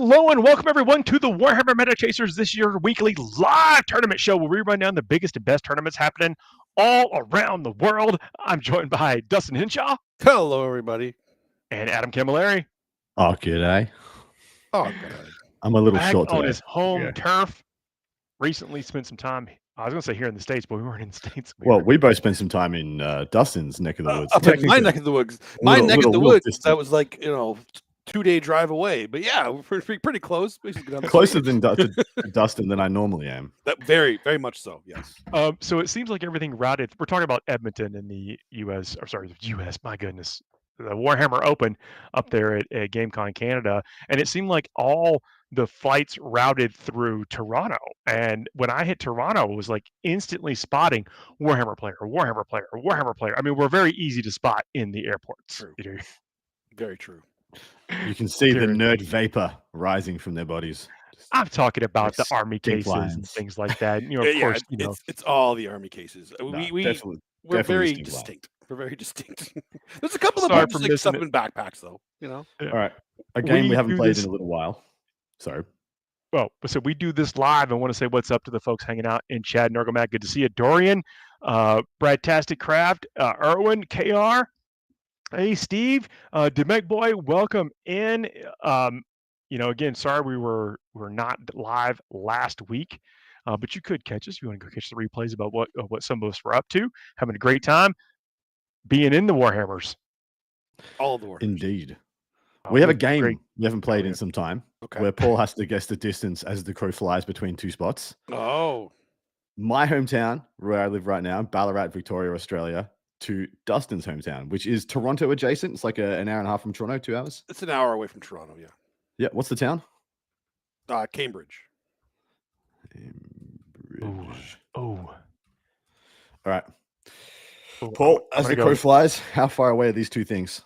Hello and welcome everyone to the Warhammer Meta Chasers, this year's weekly live tournament show where we run down the biggest and best tournaments happening all around the world. I'm joined by Dustin Henshaw. Hello, everybody. And Adam Camilleri. Oh, g'day. Oh, g'day. I'm a little Back short on today. his home turf. Recently spent some time, I was going to say here in the States, but we weren't in the States. Well, we both spent some time in Dustin's neck of the woods. My neck of the woods. My neck of the woods, that was like, 2-day drive away. But yeah, we're pretty close. Closer than Dustin than I normally am. That very, very much so, yes. So it seems like everything routed. We're talking about Edmonton in the U.S. Or sorry, the U.S. My goodness, the Warhammer Open up there at GameCon Canada, and it seemed like all the flights routed through Toronto. And when I hit Toronto, it was like instantly spotting Warhammer player, Warhammer player, Warhammer player. I mean, we're very easy to spot in the airports. True. You know? Very true. You can see the nerd vapor rising from their bodies. I'm talking about the army cases and things like that. Of course, it's all the army cases. We're very distinct. We're very distinct. There's a couple of bunch stuff in backpacks, though. All right, a game we haven't played in a little while. Sorry. Well, so we do this live. I want to say what's up to the folks hanging out in Chad and Ergomat. Good to see you, Dorian, Brad-tastic Craft, Erwin, KR. Hey, Steve, Demek Boy, welcome in. Again, sorry we were not live last week, but you could catch us. You want to go catch the replays about what some of us were up to, having a great time, being in the Warhammers. All the Warhammers. Indeed. We have a game we haven't played in some time, where Paul has to guess the distance as the crow flies between two spots. Oh. My hometown, where I live right now, Ballarat, Victoria, Australia, to Dustin's hometown, which is Toronto adjacent. It's like an hour and a half from Toronto, 2 hours. It's an hour away from Toronto, yeah. Yeah, what's the town? Cambridge. Oh. All right. Paul, as the crow flies, how far away are these two things?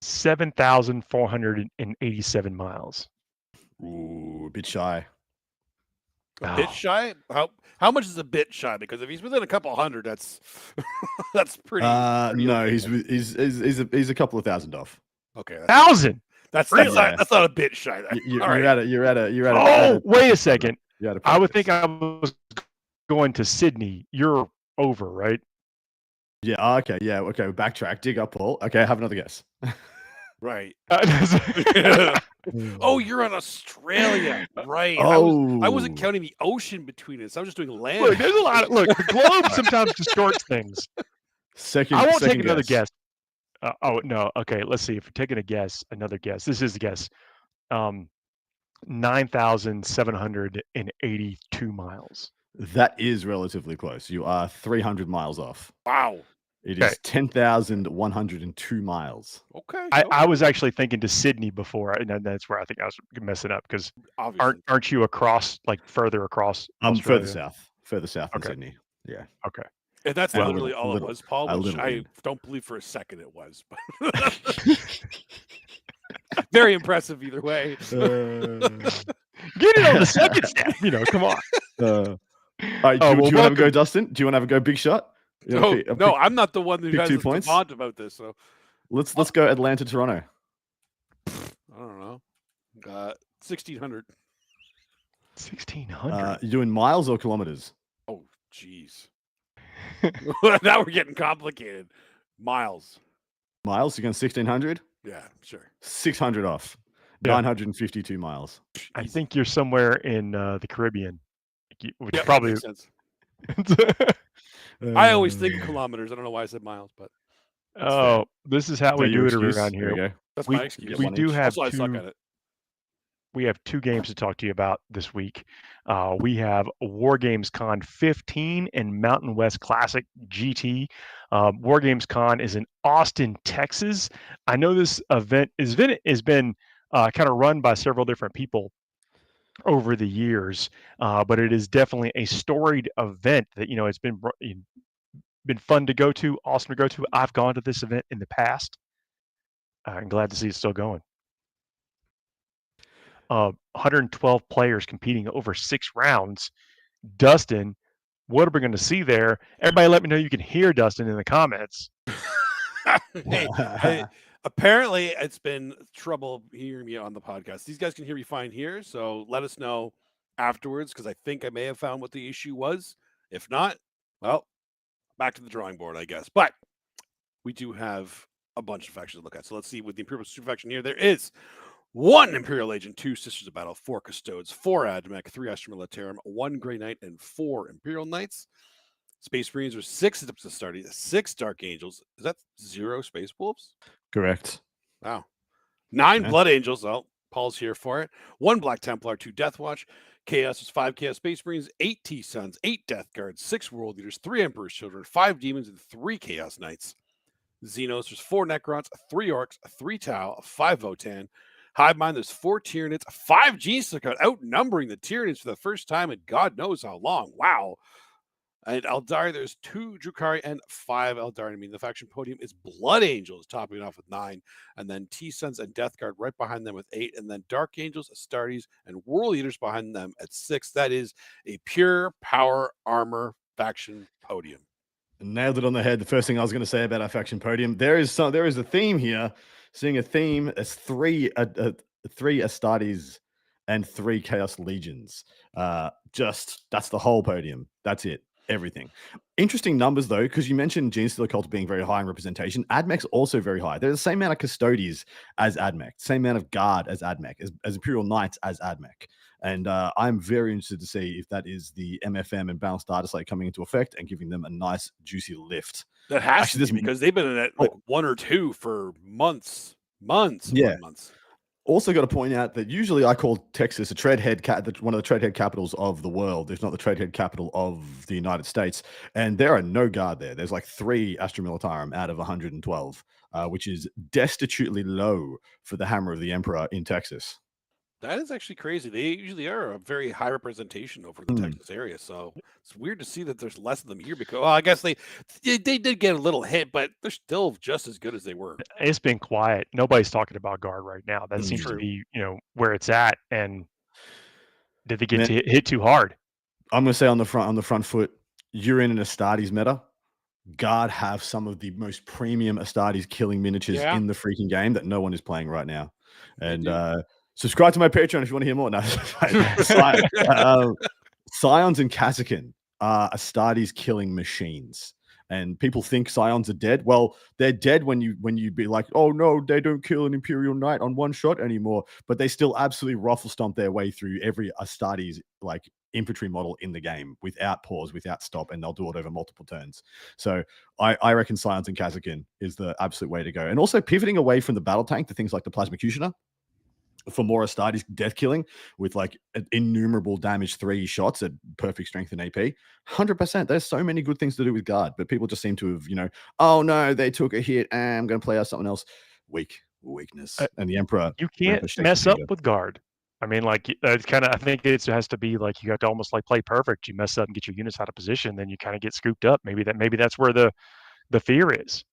7,487 miles. Ooh, a bit shy. A bit shy? How much is a bit shy? Because if he's within a couple hundred, that's pretty. No, he's a couple of thousand off. Okay, 1,000. That's not a bit shy. You're at it. Oh, wait a second. I would think I was going to Sydney. You're over, right? Yeah. Okay. Yeah. Okay. Backtrack. Dig up, Paul. Okay. Have another guess. Right. Oh, you're on Australia, right? Oh. I wasn't counting the ocean between us. I was just doing land. Look, there's a lot. The globe sometimes distorts things. I won't take another guess. Oh no. Okay. Let's see. If we're taking a guess, another guess. This is a guess. 9,782 miles. That is relatively close. You are 300 miles off. Wow. It is 10,102 miles. Okay. I was actually thinking to Sydney before, and that's where I think I was messing up because aren't you further across? Further south than Sydney. Yeah. Okay. And that's literally all it was, Paul. Which I don't believe for a second it was. But very impressive either way. Get it on the second step. Come on. Do you want to have a go, Dustin? Do you want to have a go, big shot? No, I'm not the one who has 2 points about this. So let's go Atlanta, Toronto. I don't know. 1,600. 1,600. You doing miles or kilometers? Oh, jeez. Now we're getting complicated. Miles. Miles? You're going 1,600? Yeah, sure. 600 off. 952 miles. I think you're somewhere in the Caribbean, which probably makes sense. I always think kilometers. I don't know why I said miles, but this is how we do it around here. That's my excuse. We do have I suck at it. We have 2 games to talk to you about this week. We have War Games Con 15 and Mountain West Classic GT. War Games Con is in Austin, Texas. I know this event has been kind of run by several different people over the years, but it is definitely a storied event that it's been fun to go to, awesome to go to. I've gone to this event in the past. I'm glad to see it's still going. 112 players competing over 6 rounds. Dustin, what are we going to see there? Everybody let me know you can hear Dustin in the comments. Hey, Apparently, it's been trouble hearing me on the podcast. These guys can hear me fine here, so let us know afterwards, because I think I may have found what the issue was. If not, well, back to the drawing board, I guess. But we do have a bunch of factions to look at. So let's see with the Imperial Super faction here. There is 1 Imperial Agent, 2 Sisters of Battle, 4 Custodes, 4 Admech, 3 Astra Militarum, 1 Grey Knight, and 4 Imperial Knights. Space Marines are 6 Astartes, 6 Dark Angels. Is that 0 Space Wolves? Correct. Wow. 9 Blood Angels. Oh, Paul's here for it. 1 Black Templar, 2 Death Watch. Chaos is 5 Chaos Space Marines, 8 T-Suns, 8 Death Guards, 6 World Leaders, 3 Emperor's Children, 5 Demons, and 3 Chaos Knights. Xenos, there's 4 Necrons, 3 Orcs, 3 Tau, 5 Votan. Hive Mind, there's 4 Tyranids, 5 G-Sukkot, outnumbering the Tyranids for the first time in God knows how long. Wow. And Eldari, there's 2 Drukhari and 5 Eldari. I mean, the faction Podium is Blood Angels, topping it off with 9. And then T-Suns and Death Guard right behind them with 8. And then Dark Angels, Astartes, and World Leaders behind them at 6. That is a pure power armor faction Podium. Nailed it on the head. The first thing I was going to say about our faction Podium, there is a theme here. Seeing a theme as 3 Astartes and 3 Chaos Legions. Just that's the whole Podium. That's it. Everything. Interesting numbers though, because you mentioned Genestealer Cult being very high in representation. Admech's also very high. There's the same amount of Custodes as Admech, same amount of Guard as Admech, as Imperial Knights as Admech. And I'm very interested to see if that is the MFM and balanced data slate coming into effect and giving them a nice juicy lift. That has to be, because they've been in it like 1 or 2 for months. Months. Also got to point out that usually I call Texas a treadhead one of the treadhead capitals of the world, if not the treadhead capital of the United States. And there are no Guard there. There's like 3 Astra Militarum out of 112, which is destitutely low for the Hammer of the Emperor in Texas. That is actually crazy. They usually are a very high representation over the Texas area. So it's weird to see that there's less of them here because, well, I guess they did get a little hit, but they're still just as good as they were. It's been quiet. Nobody's talking about Guard right now. That seems to be, where it's at. And did they get hit too hard? I'm going to say on the front foot, you're in an Astartes meta. Guard have some of the most premium Astartes killing miniatures in the freaking game that no one is playing right now. And, subscribe to my Patreon if you want to hear more. No, Scions and Kazakin are Astartes killing machines, and people think Scions are dead. Well, they're dead when you be like, oh no, they don't kill an Imperial Knight on 1 shot anymore. But they still absolutely ruffle stomp their way through every Astartes like infantry model in the game without pause, without stop, and they'll do it over multiple turns. So I reckon Scions and Kazakin is the absolute way to go, and also pivoting away from the battle tank to things like the Plasmacutioner for more Astartes death killing with like innumerable damage 3 shots at perfect strength and AP. 100%. There's so many good things to do with Guard, but people just seem to have, oh no, they took a hit and I'm going to play out something else. Weakness. And the Emperor. You can't mess up with Guard. I mean, like, it's kind of, I think it has to be like you have to almost like play perfect. You mess up and get your units out of position, then you kind of get scooped up. Maybe that's where the fear is.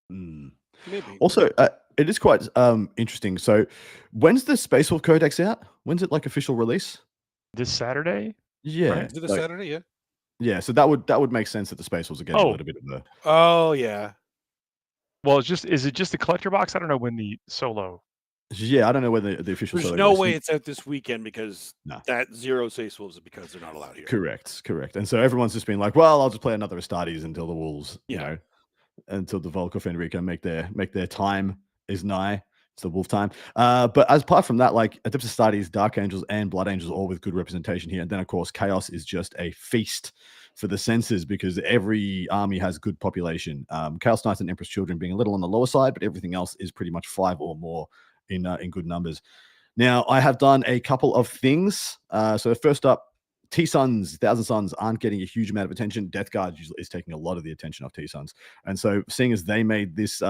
Maybe. Also, it is quite interesting. So, when's the Space Wolf Codex out? When's it like official release? This Saturday? Yeah. Right. Is it a Saturday? Yeah. Yeah. So that would make sense that the Space Wolves are getting a little bit of the. Oh yeah. Well, is it just the collector box? I don't know when the solo. Yeah, I don't know whether the official. There's no way it's out this weekend because that 0 Space Wolves is because they're not allowed here. Correct. And so everyone's just been like, well, I'll just play another Astartes until the Wolves, until the Volkov Enrico make their time is nigh. It's the Wolf time. But apart from that, like Adeptus Astartes, Dark Angels, and Blood Angels all with good representation here. And then of course Chaos is just a feast for the senses because every army has good population. Chaos Knights and Emperor's Children being a little on the lower side, but everything else is pretty much 5 or more in good numbers. Now I have done a couple of things. So first up, T-Suns, Thousand Suns aren't getting a huge amount of attention. Death Guard usually is taking a lot of the attention off T-Suns. And so seeing as they made this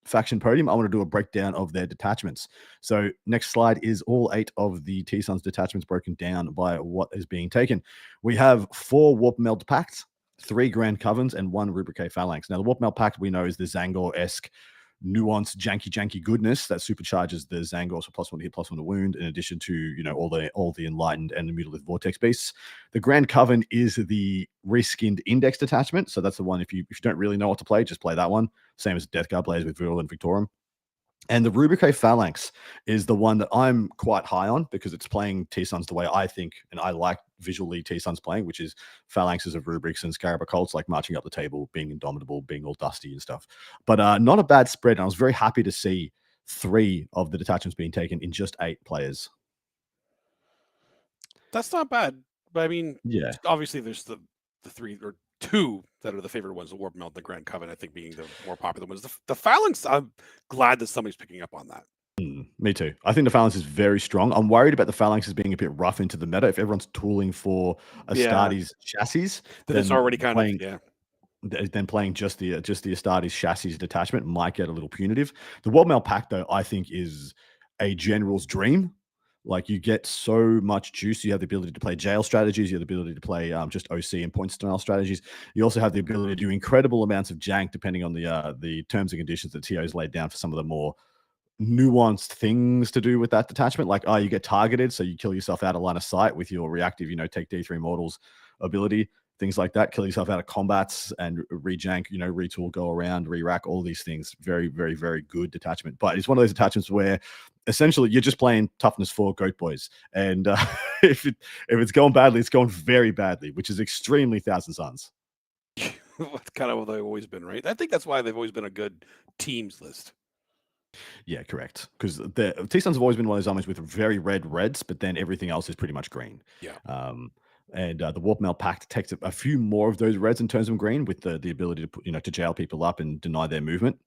faction Podium, I want to do a breakdown of their detachments. So next slide is all 8 of the T-Suns detachments broken down by what is being taken. We have 4 Warp Meld Pacts, 3 Grand Covens, and 1 Rubrique Phalanx. Now the Warp Meld Pact we know is the Zangor-esque nuanced janky goodness that supercharges the Zangors for +1 hit, +1 to wound, in addition to all the enlightened and the mutilated vortex beasts. The Grand Coven is the reskinned index detachment, so that's the one if you don't really know what to play, just play that one. Same as Death Guard players with Virulent Victorum. And the Rubrique Phalanx is the one that I'm quite high on because it's playing T-Suns the way I think and I like visually T-Suns playing, which is phalanxes of rubrics and Scarab cults, like marching up the table, being indomitable, being all dusty and stuff. But not a bad spread. And I was very happy to see 3 of the detachments being taken in just 8 players. That's not bad. But I mean, Yeah, obviously there's the 3 or 2 that are the favorite ones, the Warp Melt and the Grand Covenant, I think being the more popular ones. The Phalanx, I'm glad that somebody's picking up on that. me too. I think the Phalanx is very strong. I'm worried about the Phalanxes being a bit rough into the meta. If everyone's tooling for Astartes chassis, then it's already kind of, then playing just the Astartes chassis detachment might get a little punitive. The World Mail Pack, though, I think is a general's dream. Like, you get so much juice. You have the ability to play jail strategies. You have the ability to play just OC and point style strategies. You also have the ability to do incredible amounts of jank depending on the terms and conditions that TO's laid down for some of the more nuanced things to do with that detachment. Like, you get targeted, so you kill yourself out of line of sight with your reactive, take D3 mortals ability. Things like that, kill yourself out of combats and rejank, retool, go around, re-rack, all these things. Very, very, very good detachment. But it's one of those attachments where essentially you're just playing toughness 4 goat boys. And if it's going badly, it's going very badly, which is extremely Thousand Suns. That's kind of what they've always been, right? I think that's why they've always been a good teams list. Yeah, correct. Because the T-Suns have always been one of those armies with very red reds, but then everything else is pretty much green. Yeah. And the Warp Mail Pact takes a few more of those reds and turns them green with the ability to put, to jail people up and deny their movement.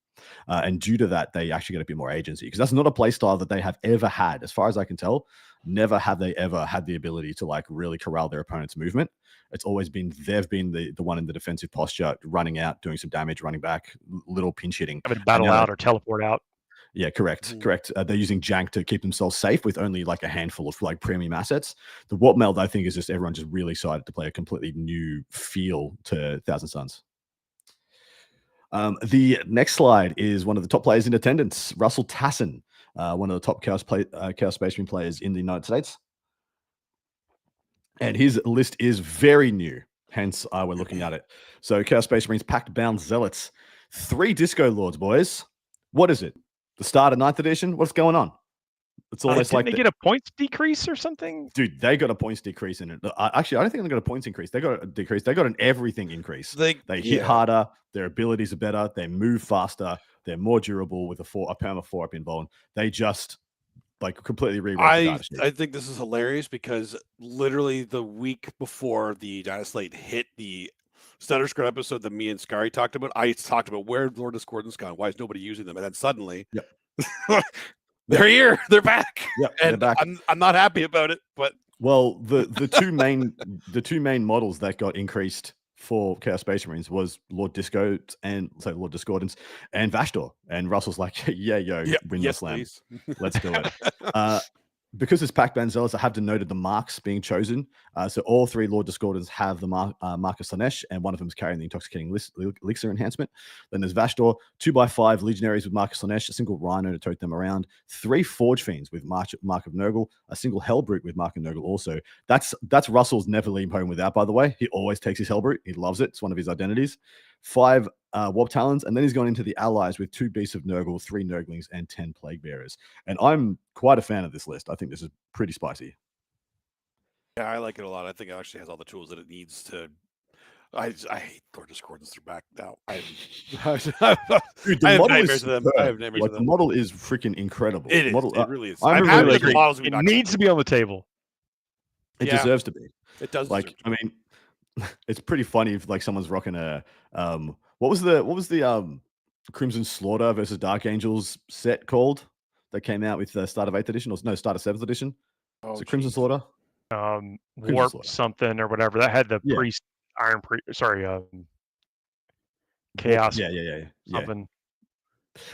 And due to that, they actually get a bit more agency because that's not a play style that they have ever had, as far as I can tell. Never have they ever had the ability to like really corral their opponent's movement. It's always been they've been the one in the defensive posture, running out, doing some damage, running back, little pinch hitting, having to battle out or teleport out. Yeah, correct. They're using jank to keep themselves safe with only like a handful of like premium assets. The Warp Meld, I think, is just everyone just really excited to play a completely new feel to Thousand Suns. The next slide is one of the top players in attendance, Russell Tassin, one of the top Chaos Space Marine players in the United States. And his list is very new, hence we're looking at it. So Chaos Space Marines, Pact Bound Zealots, 3 Disco Lords, boys. What is it? The start of 9th edition? What's going on? It's almost like they get a points decrease or something? Dude, they got a points decrease in it. Actually, I don't think they got a points increase. They got a decrease. They got an everything increase. They hit harder. Their abilities are better. They move faster. They're more durable with a perma 4 up involved. They just like completely rewrote the I think this is hilarious because literally the week before the Dynasty hit the Stutter Scrub episode that me and Scary talked about, I talked about where Lord Discordance gone. Why is nobody using them? And then suddenly, they're here. They're back. Yep, and they're back. I'm not happy about it. But the two main models that got increased for Chaos Space Marines was Lord Discordance and Vashdor. And Russell's like, win the slam. Let's do it. Because it's Pact Band Zealots, I have denoted the marks being chosen. So all 3 Lord Discordants have the mark of Slanesh, and one of them is carrying the Intoxicating Elixir enhancement. Then there's Vashdor, 2x5 Legionaries with Mark of Slanesh, a single Rhino to tote them around, 3 Forge Fiends with Mark of Nurgle, a single Hellbrute with Mark of Nurgle also. That's Russell's never leave home without, by the way. He always takes his Hellbrute. He loves it. It's one of his identities. 5 Warp Talons, and then he's gone into the allies with 2 Beasts of Nurgle, 3 Nurglings, and 10 Plague Bearers. And I'm quite a fan of this list. I think this is pretty spicy. Yeah, I like it a lot. I think it actually has all the tools that it needs to. I hate Lord Discordance. They're back now. Dude, the model is the model is freaking incredible. It is. Model, it really is. It needs to be on the table. It deserves to be. It does. Like, I mean, it's pretty funny if like someone's rocking a what was the Crimson Slaughter versus Dark Angels set called that came out with the start of 8th edition, or no, start of 7th edition? So Crimson Slaughter, Warp something or whatever that had the priest Iron Priest. Sorry, Chaos. Yeah. Something.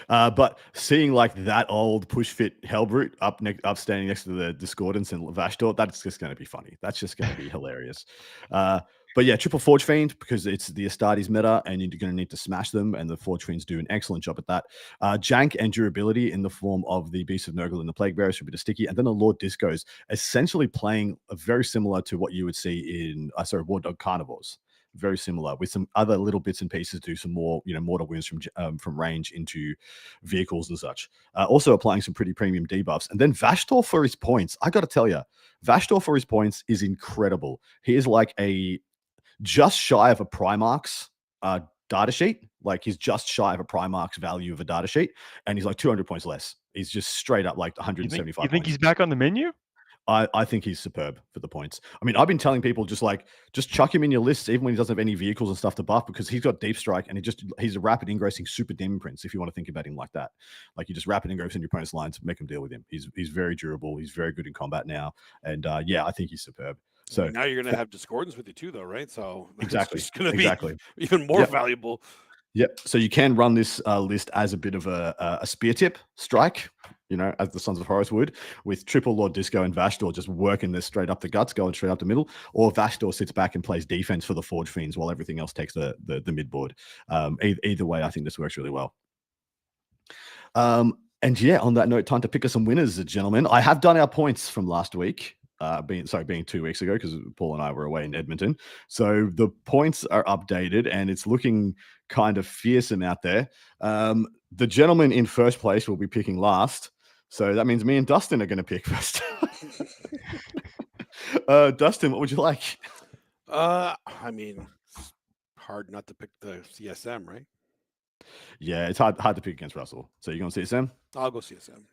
But seeing like that old push fit Hellbrute up standing next to the Discordance and Vashdor, that's just going to be funny. That's just going to be hilarious. But yeah, triple Forge Fiend, because it's the Astartes meta and you're going to need to smash them, and the Forge Fiends do an excellent job at that. Jank and durability in the form of the Beast of Nurgle and the Plague Bearers should be sticky, and then the Lord Discos, essentially playing very similar to what you would see in War Dog Carnivores. very similar with some other little bits and pieces to do some more, mortar wounds from range into vehicles and such. Also applying some pretty premium debuffs. And then Vashtor for his points. I got to tell you, Vashtor for his points is incredible. He is like a just shy of a Primarch's data sheet. Like he's just shy of a Primarch's value of a data sheet, and he's like 200 points less. He's just straight up like 175. You think he's back on the menu? I think he's superb for the points. I mean, I've been telling people just chuck him in your lists, even when he doesn't have any vehicles and stuff to buff, because he's got deep strike and he's a rapid ingrossing super demon prince. If you want to think about him like that, like you just rapid ingross in your opponent's lines, make him deal with him. He's very durable. He's very good in combat now, and I think he's superb. So now you're going to have discordance with you too, though, right? So exactly, it's going to be even more valuable. Yep. So you can run this list as a bit of a spear tip strike, as the Sons of Horus would, with triple Lord Disco and Vashtor just working this straight up the guts, going straight up the middle, or Vashtor sits back and plays defense for the Forge Fiends while everything else takes the mid board. Either way, I think this works really well. And on that note, time to pick us some winners, gentlemen. I have done our points from last week. Being 2 weeks ago, because Paul and I were away in Edmonton. So the points are updated and it's looking kind of fearsome out there. The gentleman in first place will be picking last. So that means me and Dustin are going to pick first. Dustin, what would you like? I mean, it's hard not to pick the CSM, right? Yeah, it's hard to pick against Russell. So you're going to CSM? I'll go CSM.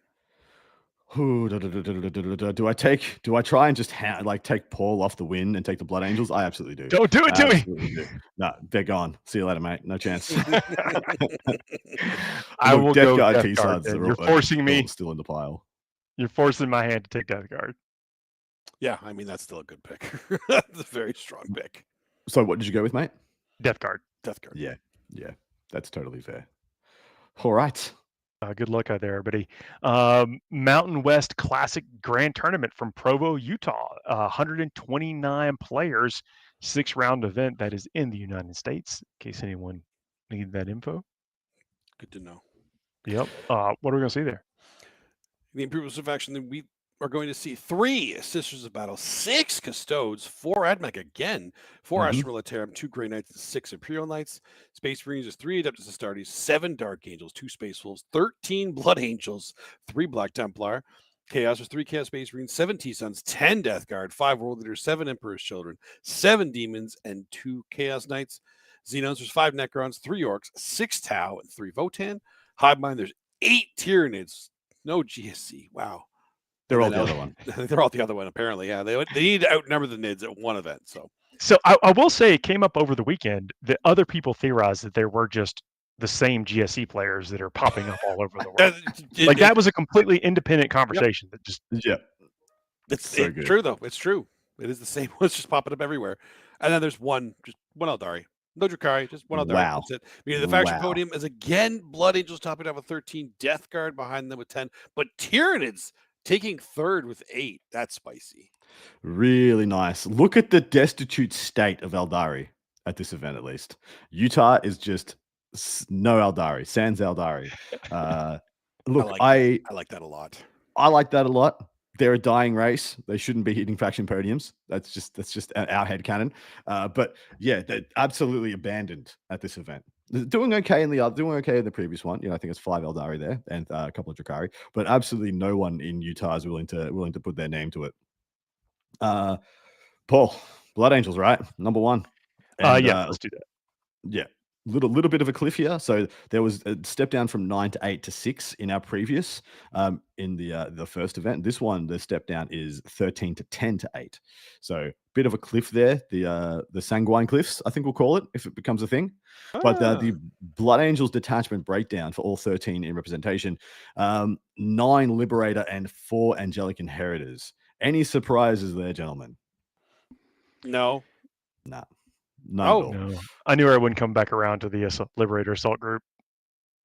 Do I try and just take Paul off the win and take the Blood Angels? I absolutely do. Don't do it to me. No, they're gone. See you later, mate. No chance. I will Death go Guard Death T-Suds. Guard. You're forcing me. Still in the pile. You're forcing my hand to take Death Guard. Yeah, I mean, that's still a good pick. That's a very strong pick. So what did you go with, mate? Death Guard. Yeah. That's totally fair. All right. Good luck out there, everybody. Mountain West Classic Grand Tournament from Provo, Utah. 129 players, 6-round event that is in the United States, in case anyone needed that info. Good to know. Yep. What are we going to see there? The improvements of action that we are going to see 3 Sisters of Battle, 6 Custodes, 4 Admech again, 4 Astral Militarum, 2 Grey Knights, and 6 Imperial Knights. Space Marines is 3 Adeptus Astartes, 7 Dark Angels, 2 Space Wolves, 13 Blood Angels, 3 Black Templar. Chaos was 3 Chaos Space Marines, 7 T-Suns, 10 Death Guard, 5 World Leaders, 7 Emperor's Children, 7 Demons, and 2 Chaos Knights. Xenons, there's 5 Necrons, 3 Orcs, 6 Tau, and 3 Votan. Hivemind, there's 8 Tyranids, no GSC. Wow. They're all the other one. They're all the other one, apparently. Yeah, they need to outnumber the Nids at one event. So I will say it came up over the weekend that other people theorized that there were just the same GSC players that are popping up all over the world. That was a completely independent conversation. Yep. That just it's true though. It's true. It is the same. It's just popping up everywhere. And then there's just one Eldari. No Drakari, just one Eldari. Wow. That's it. I mean, the faction podium is again Blood Angels topping out with 13, Death Guard behind them with 10, but Tyranids taking third with 8. That's spicy. Really nice. Look at the destitute state of Eldari at this event, at least. Utah is just no Eldari, sans Eldari. Look, I like that a lot. I like that a lot. They're a dying race. They shouldn't be hitting faction podiums. That's just our headcanon. But yeah, they're absolutely abandoned at this event. Doing okay in the previous one. I think it's 5 Eldari there and a couple of Drakari, but absolutely no one in Utah is willing to put their name to it. Paul, Blood Angels, right? Number 1. And, let's do that. Yeah. Little bit of a cliff here. So there was a step down from 9 to 8 to 6 in our previous in the first event. This one, the step down is 13 to 10 to 8. So bit of a cliff there. The Sanguine Cliffs, I think we'll call it if it becomes a thing. But the Blood Angels detachment breakdown for all 13 in representation, 9 Liberator and 4 Angelic Inheritors. Any surprises there, gentlemen? No. Nah. No. I knew I wouldn't come back around to the Liberator Assault Group.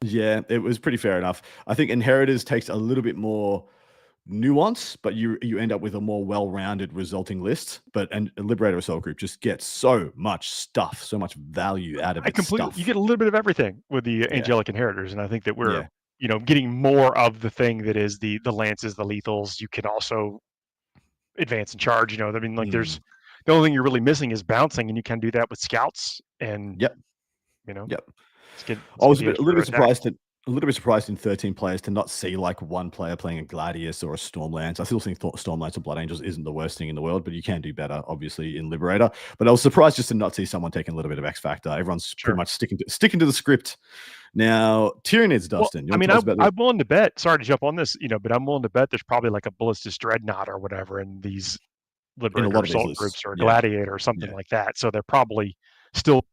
Yeah, it was pretty fair enough. I think Inheritors takes a little bit more nuance, but you end up with a more well-rounded resulting list. But a Liberator Assault Group just gets so much stuff, so much value out of it. You get a little bit of everything with the Angelic Inheritors, and I think that we're getting more of the thing that is the lances, the lethals. You can also advance and charge. I mean, there's The only thing you're really missing is bouncing, and you can do that with scouts. And Yep. you know, Yep. I was a little bit surprised in 13 players to not see like one player playing a Gladius or a Stormlance. I still think Stormlance or Blood Angels isn't the worst thing in the world, but you can do better, obviously, in Liberator. But I was surprised just to not see someone taking a little bit of X Factor. Everyone's pretty much sticking to the script. Now, Tyranids, Dustin. Well, I mean, I'm willing to bet. Sorry to jump on this, but I'm willing to bet there's probably like a Ballistus Dreadnought or whatever in these Liberator assault groups or a Gladiator or something like that. So they're probably still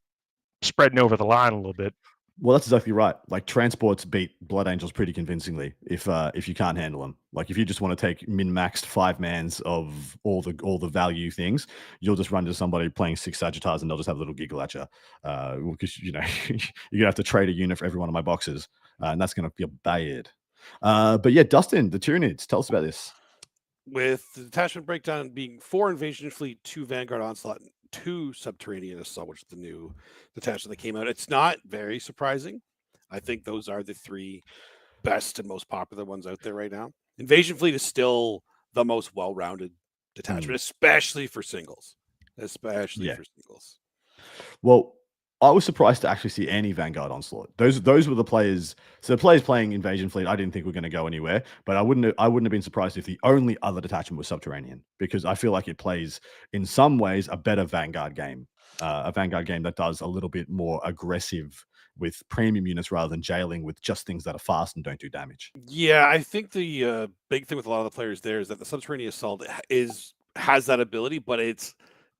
spreading over the line a little bit. Well, that's exactly right. Like transports beat Blood Angels pretty convincingly if you can't handle them. Like if you just want to take min-maxed 5-mans of all the value things, you'll just run to somebody playing 6 Sagittars and they'll just have a little giggle at you. Because you're gonna have to trade a unit for every one of my boxes, and that's gonna be bad. But yeah, Dustin, the Tyranids, tell us about this. With the detachment breakdown being 4 Invasion Fleet, 2 Vanguard Onslaught, 2 Subterranean Assault, which is the new detachment that came out. It's not very surprising. I think those are the 3 best and most popular ones out there right now. Invasion Fleet is still the most well-rounded detachment, especially for singles. For singles. Well, I was surprised to actually see any Vanguard Onslaught. Those were the players. So the players playing Invasion Fleet, I didn't think were going to go anywhere. But I wouldn't have been surprised if the only other detachment was Subterranean, because I feel like it plays in some ways a better Vanguard game, a Vanguard game that does a little bit more aggressive with premium units rather than jailing with just things that are fast and don't do damage. Yeah, I think the big thing with a lot of the players there is that the Subterranean Assault has that ability, but it's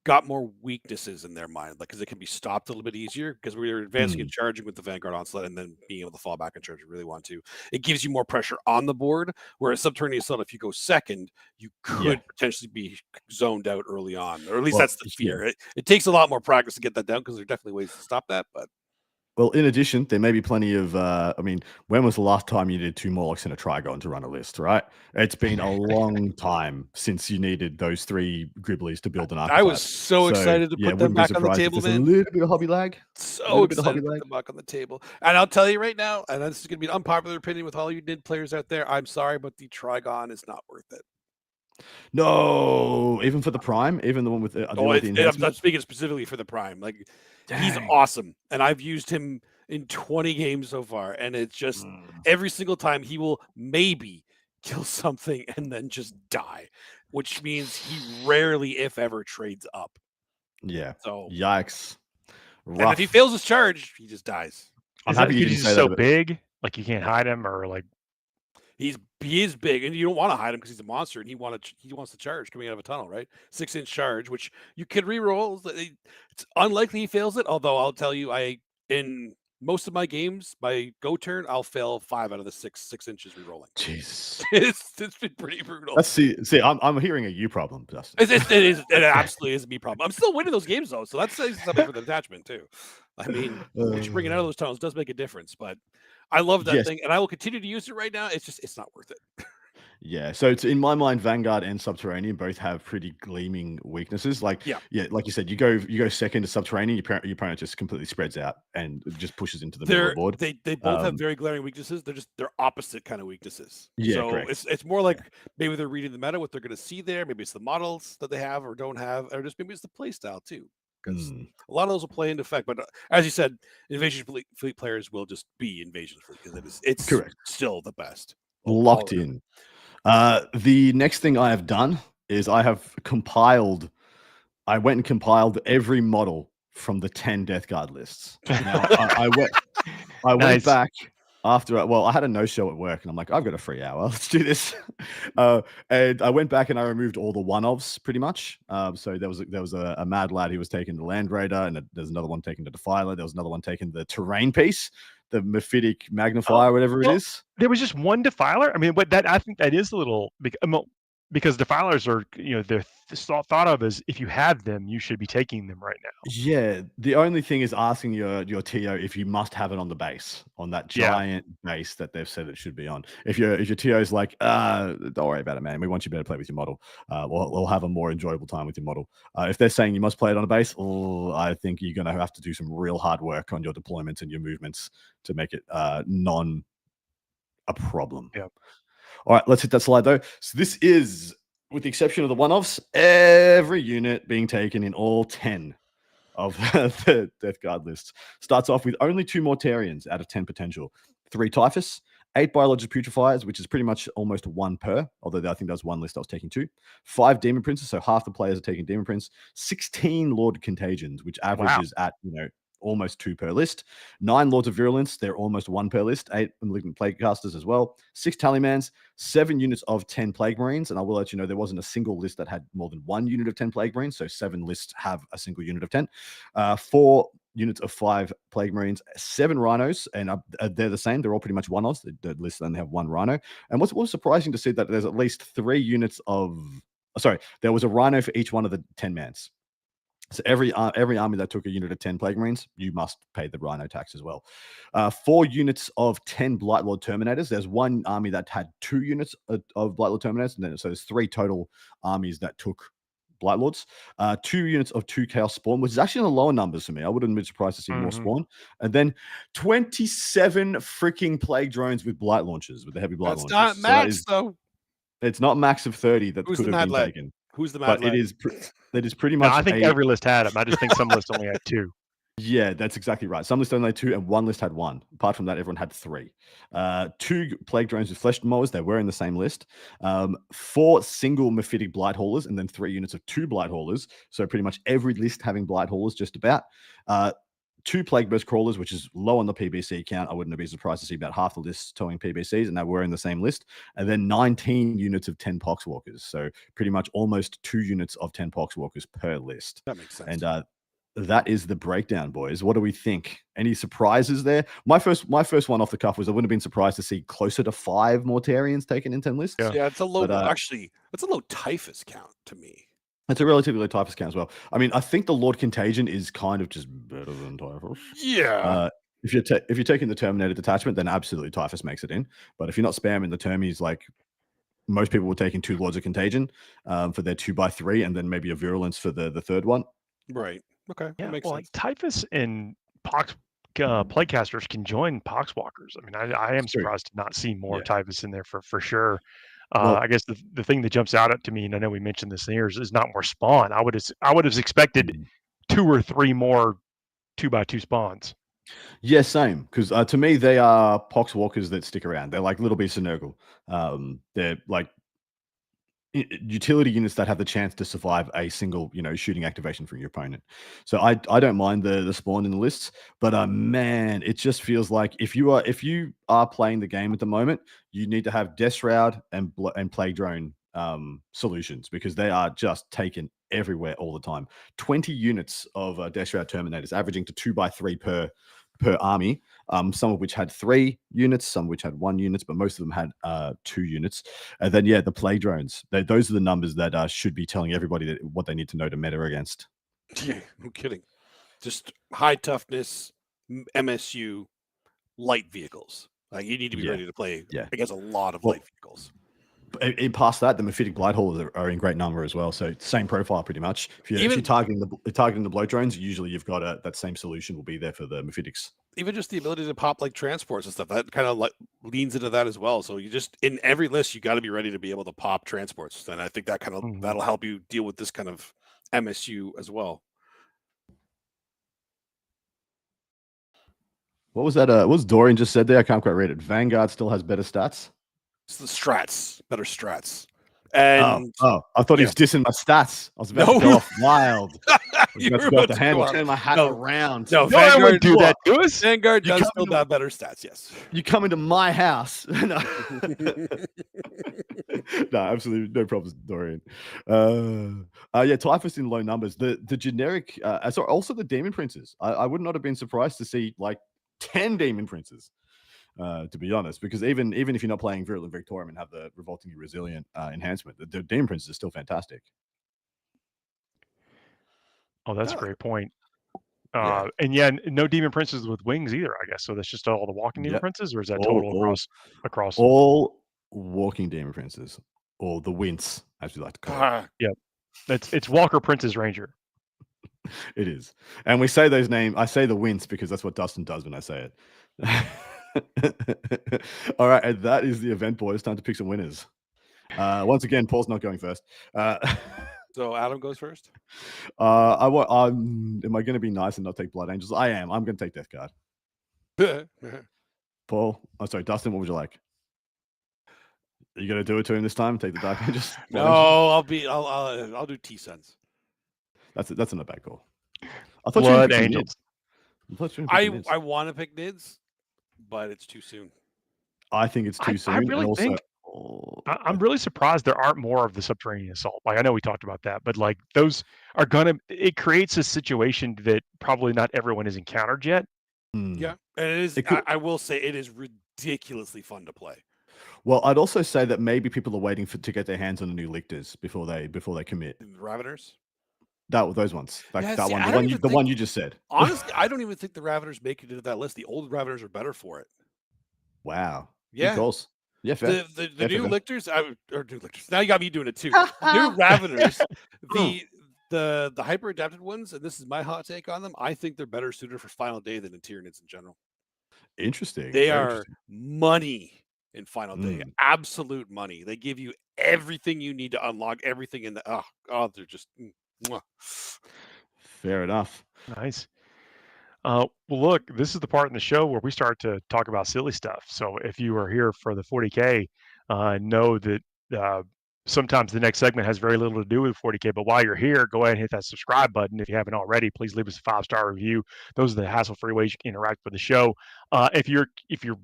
got more weaknesses in their mind, like because it can be stopped a little bit easier because we were advancing and charging with the Vanguard Onslaught and then being able to fall back and charge if you really want to. It gives you more pressure on the board, whereas Subterranean Assault, if you go second, you could potentially be zoned out early on, or at least that's the fear. It takes a lot more practice to get that down because there are definitely ways to stop that, but well, in addition, there may be plenty of, I mean, when was the last time you did 2 Morlocks and a Trigon to run a list, right? It's been a long time since you needed those 3 Gribblies to build an archetype. I was so excited to put them back on the table, man. A little bit of hobby lag. So excited to put them back on the table. And I'll tell you right now, and this is going to be an unpopular opinion with all you NID players out there, I'm sorry, but the Trigon is not worth it. No, even for the Prime, even the one with I'm not speaking specifically for the Prime. Like, he's awesome, and I've used him in 20 games so far, and it's just every single time he will maybe kill something and then just die, which means he rarely, if ever, trades up. Yeah. So yikes. Rough. And if he fails his charge, he just dies. I'm happy he's so big, like you can't hide him, or like he is big, and you don't want to hide him because he's a monster, and he wants to charge coming out of a tunnel, right? 6-inch charge, which you can reroll. It's unlikely he fails it, although I'll tell you, in most of my games, my go turn, I'll fail 5 out of the 6 inches rerolling. Jesus, it's been pretty brutal. Let's see. I'm hearing a you problem, Dustin. It absolutely is a me problem. I'm still winning those games though, so that's something for the attachment too. I mean, what you're bringing out of those tunnels does make a difference, but I love that thing, and I will continue to use it right now. It's not worth it. Yeah, so it's in my mind, Vanguard and Subterranean both have pretty gleaming weaknesses. Like, like you said, you go second to Subterranean, your opponent just completely spreads out and just pushes into the middle of the board. They both have very glaring weaknesses. They're opposite kind of weaknesses. Yeah, so correct. It's more like maybe they're reading the meta, what they're going to see there. Maybe it's the models that they have or don't have, or just maybe it's the play style too. Because a lot of those will play into effect. But as you said, Invasion Fleet players will just be Invasion Fleet because it's correct. Still the best. Locked in. The next thing I have done is I went and compiled every model from the 10 Death Guard lists. Now, I went back after, I had a no-show at work, and I'm like, I've got a free hour. Let's do this. And I went back and I removed all the one-offs pretty much. So there was a mad lad who was taking the Land Raider, and there's another one taking the Defiler. There was another one taking the Terrain piece, the Mephitic Magnifier, whatever it is. There was just one Defiler. I mean, I think that is a little because Defilers are, they're thought of as, if you have them, you should be taking them right now. Yeah, the only thing is asking your TO if you must have it on the base, on that giant base that they've said it should be on. If your TO is like, don't worry about it, man. We want you to play with your model. We'll have a more enjoyable time with your model. If they're saying you must play it on a base, I think you're going to have to do some real hard work on your deployments and your movements to make it a problem. Yeah. All right, let's hit that slide though. So this is with the exception of the one-offs, every unit being taken in all 10 of the Death Guard lists starts off with only 2 Mortarians out of 10 potential, 3 Typhus, 8 Biological Putrefiers, which is pretty much almost 1 per, although I think that was one list I was taking 2, 5 Demon Princes, so half the players are taking Demon Prince, 16 Lord Contagions, which averages at, almost 2 per list, 9 Lords of Virulence, they're almost 1 per list, 8 Malignant Plaguecasters as well, 6 Tallimans, 7 units of 10 Plague Marines, and I will let you know there wasn't a single list that had more than 1 unit of 10 Plague Marines, so 7 lists have a single unit of 10, 4 units of 5 Plague Marines, 7 Rhinos, and they're the same, they're all pretty much one-offs, the list only have 1 Rhino, and what's surprising to see that there's at least 3 units of, there was a Rhino for each one of the 10 mans. So every army that took a unit of 10 Plague Marines, you must pay the Rhino tax as well. 4 units of 10 Blightlord Terminators. There's one army that had 2 units of Blightlord Terminators, and then so there's 3 total armies that took Blightlords. 2 units of 2 Chaos Spawn, which is actually in the lower numbers for me. I wouldn't be surprised to see more Spawn. And then 27 freaking Plague Drones with Blight launchers, with the heavy Blight launchers. That's not max, though. It's not max of 30 that Who's could have been taken. Who's the mad But it is pretty much. No, I think every list had them. I just think some lists only had 2. Yeah, that's exactly right. Some lists only had 2, and one list had 1. Apart from that, everyone had 3. 2 Plague Drones with Flesh Mowers. They were in the same list. 4 single Mephitic Blight Haulers, and then 3 units of 2 Blight Haulers. So pretty much every list having Blight Haulers, just about. 2 Plague Burst Crawlers, which is low on the PBC count. I wouldn't be surprised to see about half the lists towing PBCs, and they were in the same list. And then 19 units of 10 Poxwalkers. So pretty much almost 2 units of 10 Poxwalkers per list. That makes sense. And that is the breakdown, boys. What do we think? Any surprises there? My first one off the cuff was I wouldn't have been surprised to see closer to 5 Mortarians taken in 10 lists. Yeah, it's a low. Actually, it's a low Typhus count to me. It's a relatively low Typhus count as well. I mean, I think the Lord Contagion is kind of just better than Typhus. Yeah. If you're taking the Terminator detachment, then absolutely Typhus makes it in. But if you're not spamming the Termies, like most people were taking 2 Lords of Contagion for their 2x3, and then maybe a Virulence for the third one. Right. Okay. Yeah. That makes sense. Like Typhus and Plaguecasters can join Poxwalkers. I mean, I am surprised to not see more Typhus in there for sure. I guess the thing that jumps out to me, and I know we mentioned this in here, is not more spawn. I would have expected 2 or 3 more 2x2 spawns. Yeah, same. Because to me, they are Poxwalkers that stick around. They're like little beasts of Nurgle. They're like utility units that have the chance to survive a single, shooting activation from your opponent. So I don't mind the spawn in the lists, but man, it just feels like if you are playing the game at the moment, you need to have Death Shroud and Plague Drone solutions, because they are just taken everywhere all the time. 20 units of Death Shroud Terminators, averaging to 2x3 per army, some of which had 3 units, some of which had 1 unit, but most of them had 2 units. And then the Plague Drones, those are the numbers that should be telling everybody what they need to know to meta against. Yeah, no kidding. Just high toughness MSU light vehicles. Like you need to be ready to play against a lot of light vehicles. In past that, the Mephitic Blight Haulers are in great number as well. So same profile pretty much. If you're targeting the blow drones, usually you've got that same solution will be there for the Mephitics. Even just the ability to pop like transports and stuff, that kind of leans into that as well. So you just, in every list, you got to be ready to be able to pop transports. And I think that kind of that'll help you deal with this kind of MSU as well. What was that? What was Dorian just said there? I can't quite read it. Vanguard still has better stats. It's the strats, better strats. And I thought he was dissing my stats. I was about to go off wild. You were about to turn my hat around. No, Vanguard would do that to us. Vanguard does still have better stats, yes. You come into my house. No, absolutely no problems, Dorian. Typhus in low numbers. The generic, also the Demon Princes. I would not have been surprised to see like 10 Demon Princes. To be honest, because even if you're not playing Virulent Victorium and have the Revoltingly Resilient enhancement, the Demon Prince is still fantastic. Oh, that's a great point. And no Demon Princes with wings either, I guess. So that's just all the walking Demon Princes, or is that total across? All walking Demon Princes, or the Wince, as we like to call it. Yep, it's Walker Prince's Ranger. It is, and we say those names. I say the Wince because that's what Dustin does when I say it. All right, and that is the event, boys. Time to pick some winners. Once again, Paul's not going first. So Adam goes first. Am I going to be nice and not take Blood Angels? I am. I'm going to take Death Guard. Paul, sorry, Dustin. What would you like? Are you going to do it to him this time? Take the Dark Angels? No, I'll do T-Sons. That's not a bad call. I thought Blood you Angels. I want to pick Nids, but it's too soon. I think it's too soon. I really think. I'm really surprised there aren't more of the subterranean assault. Like, I know we talked about that, but like those are it creates a situation that probably not everyone has encountered yet. Yeah, and it is. I will say it is ridiculously fun to play. Well, I'd also say that maybe people are waiting to get their hands on the new lictors before they commit. Raveners. Those ones. The one you just said. Honestly, I don't even think the Raveners make it into that list. The old Raveners are better for it. Wow. Yeah. Good goals. Yeah, fair. The new lictors, or new lictors. Now you got me doing it too. New Raveners, the hyper adapted ones, and this is my hot take on them. I think they're better suited for Final Day than Tyranids in general. Interesting. They are money in Final Day, absolute money. They give you everything you need to unlock everything in the. They're just. Fair enough. Nice. Well, look, this is the part in the show where we start to talk about silly stuff. So if you are here for the 40K, know that sometimes the next segment has very little to do with 40K. But while you're here, go ahead and hit that subscribe button. If you haven't already, please leave us a 5-star review. Those are the hassle-free ways you can interact with the show. If you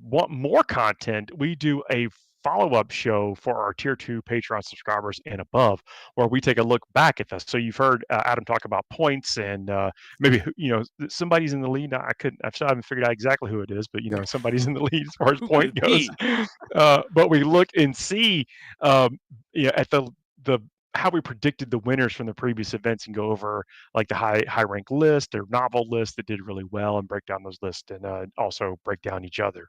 want more content, we do a follow-up show for our tier 2 Patreon subscribers and above, where we take a look back at this. So you've heard Adam talk about points, and maybe somebody's in the lead. I still haven't figured out exactly who it is, but somebody's in the lead as far as point goes. But we look and see at the how we predicted the winners from the previous events and go over like the high rank list or novel list that did really well and break down those lists, and also break down each other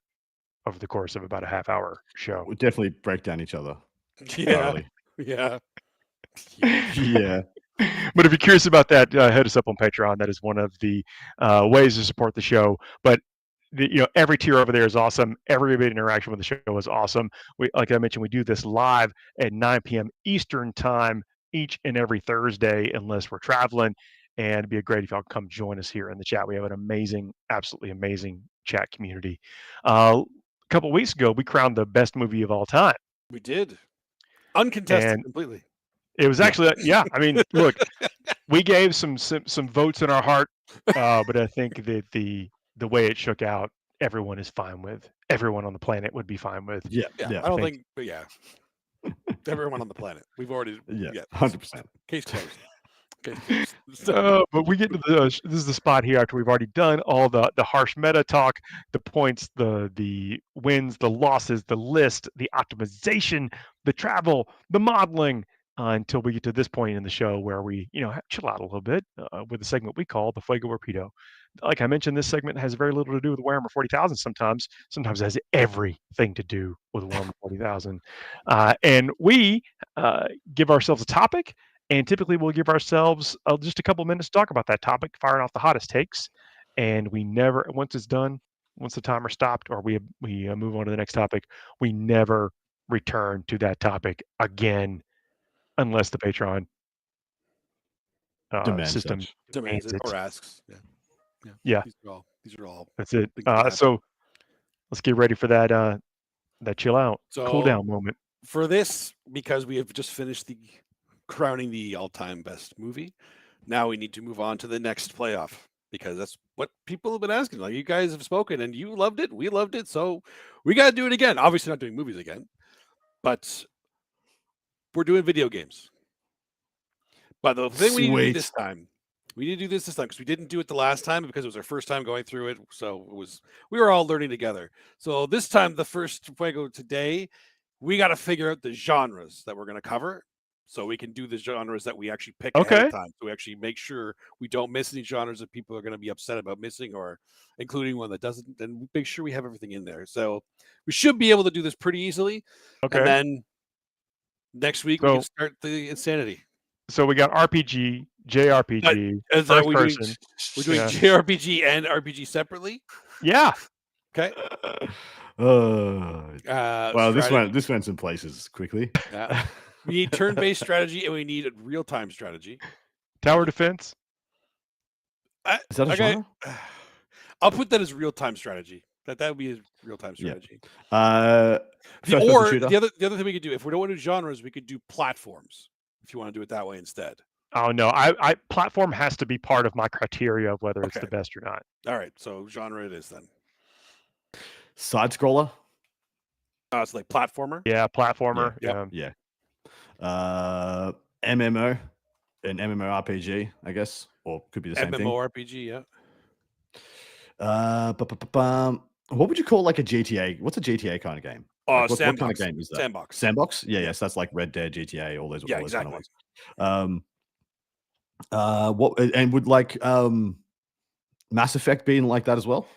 over the course of about a half-hour show. We'll definitely break down each other. Yeah. Yeah. But if you're curious about that, hit us up on Patreon. That is one of the ways to support the show. But every tier over there is awesome. Every interaction with the show is awesome. Like I mentioned, we do this live at 9 p.m. Eastern time each and every Thursday, unless we're traveling. And it'd be great if y'all come join us here in the chat. We have an amazing, absolutely amazing chat community. A couple of weeks ago, we crowned the best movie of all time. We did. Uncontested completely. It was actually, I mean, look, we gave some votes in our heart, but I think that the way it shook out, everyone is fine with. Everyone on the planet would be fine with. Yeah. I don't think, but yeah. Everyone on the planet. We've already, 100%. Case closed. But we get to this is the spot here after we've already done all the harsh meta talk, the points, the wins, the losses, the list, the optimization, the travel, the modeling, until we get to this point in the show where we chill out a little bit with the segment we call the FGO Torpedo. Like I mentioned, this segment has very little to do with Warhammer 40,000. Sometimes it has everything to do with Warhammer 40,000, and we give ourselves a topic. And typically we'll give ourselves just a couple minutes to talk about that topic, firing off the hottest takes. And we never, once it's done, once the timer stopped, or we move on to the next topic, we never return to that topic again, unless the Patreon system demands it or asks. Yeah. These are all. That's it. So let's get ready for that chill out, cool down moment. For this, because we have just finished crowning the all-time best movie. Now we need to move on to the next playoff, because that's what people have been asking. Like, you guys have spoken and you loved it, we loved it, so we got to do it again. Obviously not doing movies again, but we're doing video games. But the thing we need to do this time, because we didn't do it the last time because it was our first time going through it. So we were all learning together. So this time, the first Fuego today, we got to figure out the genres that we're going to cover, so we can do the genres that we actually pick ahead of time. So we actually make sure we don't miss any genres that people are going to be upset about missing, or including one that doesn't, and make sure we have everything in there. So we should be able to do this pretty easily. Okay. And then next week we can start the insanity. So we got RPG, JRPG, first person. We're doing JRPG and RPG separately? Yeah. Okay. Well, strategy. this went some places quickly. Yeah. We need turn-based strategy, and we need a real-time strategy. Tower defense. Is that a genre? I'll put that as real-time strategy. That would be a real-time strategy. Or the other thing we could do, if we don't want to do genres, we could do platforms. If you want to do it that way instead. Oh no, I platform has to be part of my criteria of whether it's the best or not. All right, so genre it is then. Side scroller. It's like platformer. Yeah, platformer. Yeah. MMO, an MMORPG, I guess, or could be the same thing. MMORPG, yeah. What would you call like a GTA? What's a GTA kind of game? What kind of game is that? Sandbox. Sandbox? Yeah, yes, that's like Red Dead, GTA, all those exactly. kind of ones. Would like Mass Effect being like that as well?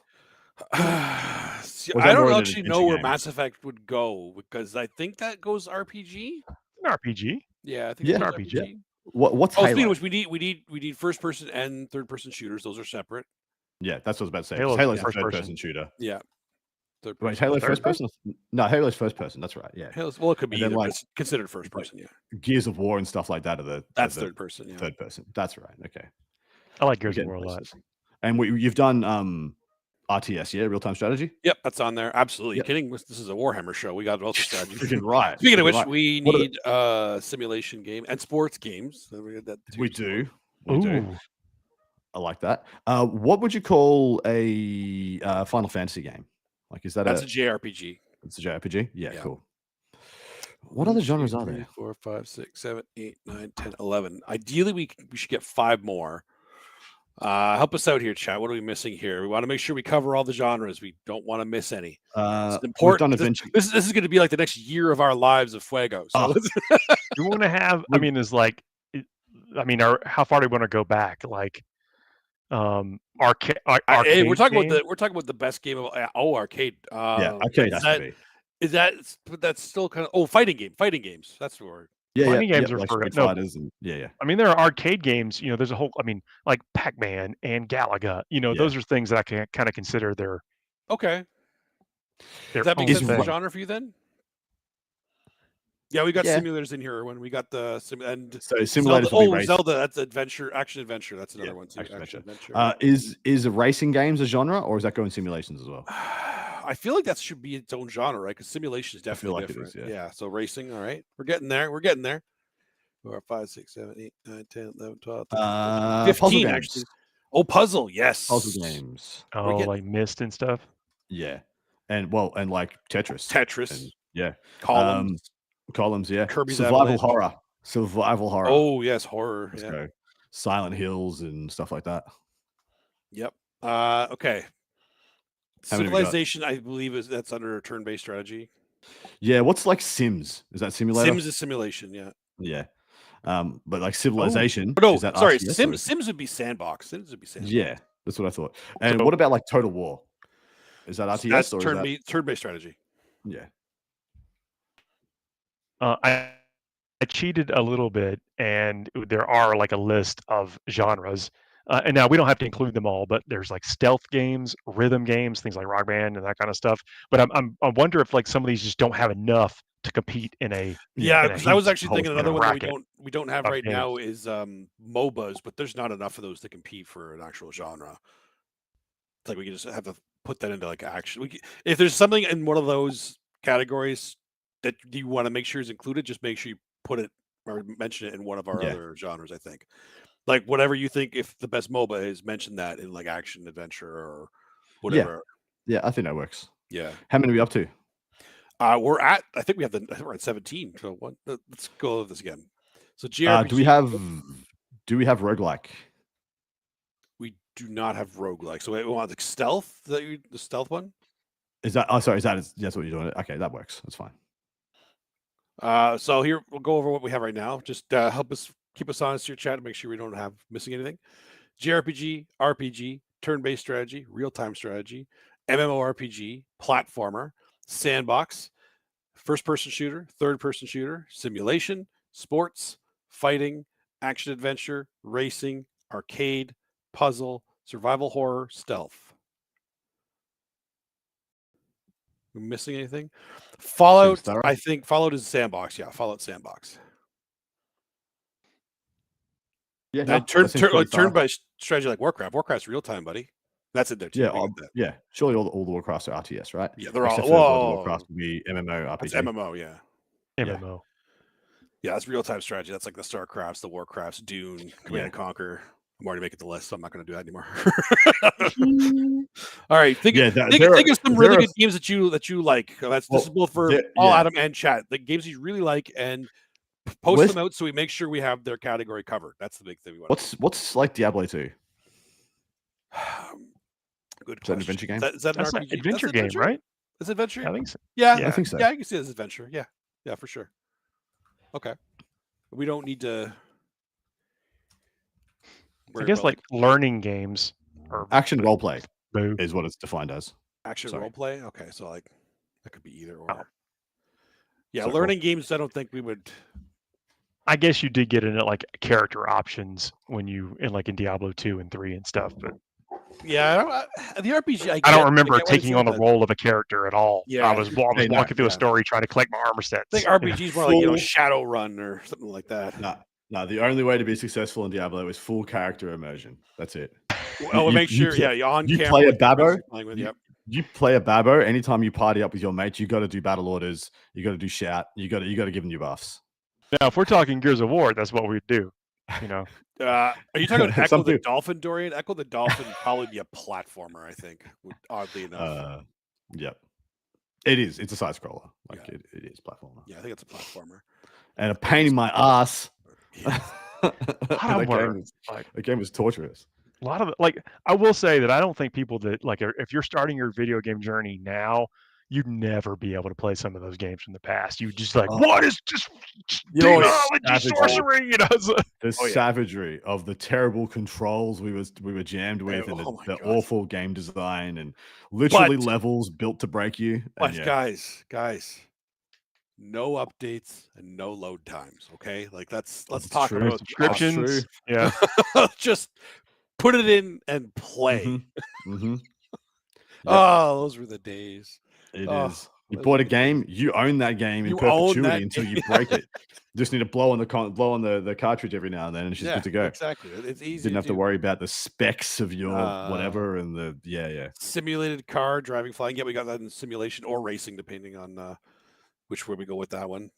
I don't actually know where Mass Effect would go because I think that goes RPG. An RPG. Yeah, I think it's an RPG. Yeah. What's Halo? Speaking of which, we need first person and third person shooters. Those are separate. Yeah, that's what I was about to say. Halo's a third person shooter. Yeah. Wait, Halo first person? No, Halo's first person. That's right. Yeah. It could be either, like, considered first person. Yeah. Gears of War and stuff like that are that's third person. Yeah. Third person. That's right. Okay. I like Gears of War a lot. And you've done RTS, yeah, real time strategy. Yep, that's on there. Absolutely. Yep. Kidding? This is a Warhammer show. We got also strategy. Right. Speaking of which, we need simulation game and sports games. We do. I like that. What would you call a Final Fantasy game? Like, is that's a JRPG? It's a JRPG. Yeah, cool. What other genres are there? 4, 5, 6, 7, 8, 9, 10, 11. Ideally, we should get 5 more. Help us out here, chat. What are we missing here? We want to make sure we cover all the genres. We don't want to miss any. It's important. This is going to be like the next year of our lives of Fuego. So you want to have? I mean, how far do we want to go back? Like, arcade. We're talking about the best game of arcade. Arcade has to be. That's still kind of fighting games. That's the word. Fighting games are like for fighters and I mean, there are arcade games. There's a whole. I mean, like Pac-Man and Galaga. Those are things that I can kind of consider their. Okay. Does that make sense for the genre for you then? Yeah, we got simulators in here. When we got the simulators. Zelda. That's action adventure. That's another one too. Action adventure. Is racing games a genre, or is that going simulations as well? I feel like that should be its own genre, right? Because simulation is definitely different. Yeah. So racing, all right. We're getting there. 4, 5, 6, 7, 8, 9, 10, 11, 12, 15 actually. Oh, puzzle, yes. Puzzle games. Oh, like Myst and stuff. Yeah. And like Tetris. And, columns, yeah. Kirby's survival horror. Oh, yes, horror. Let's go. Silent Hills and stuff like that. Yep. Okay. Civilization, I believe, that's under a turn-based strategy. Yeah, what's like Sims? Is that simulator? Sims is simulation, yeah. Yeah. But like Civilization. No, sorry. Sims would be sandbox. Yeah, that's what I thought. And what about like Total War? Is that RTS that's or turn-based strategy? Yeah. I cheated a little bit, and there are like a list of genres. And now we don't have to include them all, but there's like stealth games, rhythm games, things like Rock Band and that kind of stuff. But I wonder if like some of these just don't have enough to compete in a. Yeah, because I was actually thinking another one that we don't have right now is MOBAs, but there's not enough of those to compete for an actual genre. It's like we can just have to put that into like action. If there's something in one of those categories that you want to make sure is included, just make sure you put it or mention it in one of our other genres. I think. Like whatever you think, if the best MOBA is, mention that in like action adventure or whatever. Yeah, I think that works. Yeah. How many are we up to? We're at 17. So let's go over this again. So JRPG, do we have roguelike? We do not have roguelike. So we want the stealth. The stealth one? Is that that's what you're doing? Okay, that works. That's fine. So here we'll go over what we have right now. Just keep us honest here, chat, to make sure we don't have missing anything. JRPG, RPG, turn-based strategy, real-time strategy, MMORPG, platformer, sandbox, first-person shooter, third-person shooter, simulation, sports, fighting, action adventure, racing, arcade, puzzle, survival horror, stealth. We're missing anything? Fallout. thorough. I think Fallout is sandbox. Yeah, Fallout sandbox. Yeah, Now, turn-based strategy like Warcraft. Warcraft's real time, buddy. That's it there too. Yeah. Surely all the Warcrafts are RTS, right? Yeah, they're Except all. for World of Warcraft would be MMO RPG. That's MMO, yeah. MMO. Yeah, that's real time strategy. That's like the StarCrafts, the Warcrafts, Dune, Command and Conquer. I'm already making the list, so I'm not going to do that anymore. All right, think of some really good games that you like. This is both for Adam and chat. The games you really like, and post them out so we make sure we have their category covered. That's the big thing we want. What's like Diablo 2? Good question. Is that an adventure game? Is that an That's RPG? an adventure game, right? It's adventure. I think so. Yeah, I think so. Yeah, I can see it as adventure. Yeah, for sure. Okay, we don't need to. I guess like learning games or action role play is what it's defined as. Action role play. Okay, so like that could be either or. Oh. Yeah, learning games. I don't think we would. I guess you did get into like character options when you in Diablo 2 and 3 and stuff, but yeah, the RPG. I don't remember taking on the role of a character at all. Yeah, I was walking through a story trying to collect my armor sets. I think RPG is more like Shadowrun or something like that. No, the only way to be successful in Diablo is full character immersion. That's it. Make sure, you're on camera. You play a Babbo. You play a Babbo. Anytime you party up with your mates, you got to do battle orders. You got to do shout. You got to give them new buffs. Now, if we're talking Gears of War, that's what we'd do. You know. Are you talking about Echo the Dolphin, Dorian? Echo the Dolphin would probably be a platformer, I think. Oddly enough. Yep. It is. It's a side scroller. It is platformer. Yeah, I think it's a platformer. And a pain in my ass. The game was torturous. A lot of I will say that I don't think people that if you're starting your video game journey now, you'd never be able to play some of those games from the past. You just what is just demonology, sorcery? The savagery of the terrible controls we were jammed with, and the awful game design, and literally levels built to break you. But guys. No updates and no load times. Okay, let's talk about subscriptions. Yeah, just put it in and play. Mm-hmm. Oh, those were the days. It is. You bought a game, you own that game in perpetuity until you break it. You just need to blow on the cartridge every now and then, and she's good to go. Exactly. It's easy. Didn't have to worry about the specs of your whatever and the simulated car driving, flying. Yeah, we got that in simulation or racing, depending on which way we go with that one.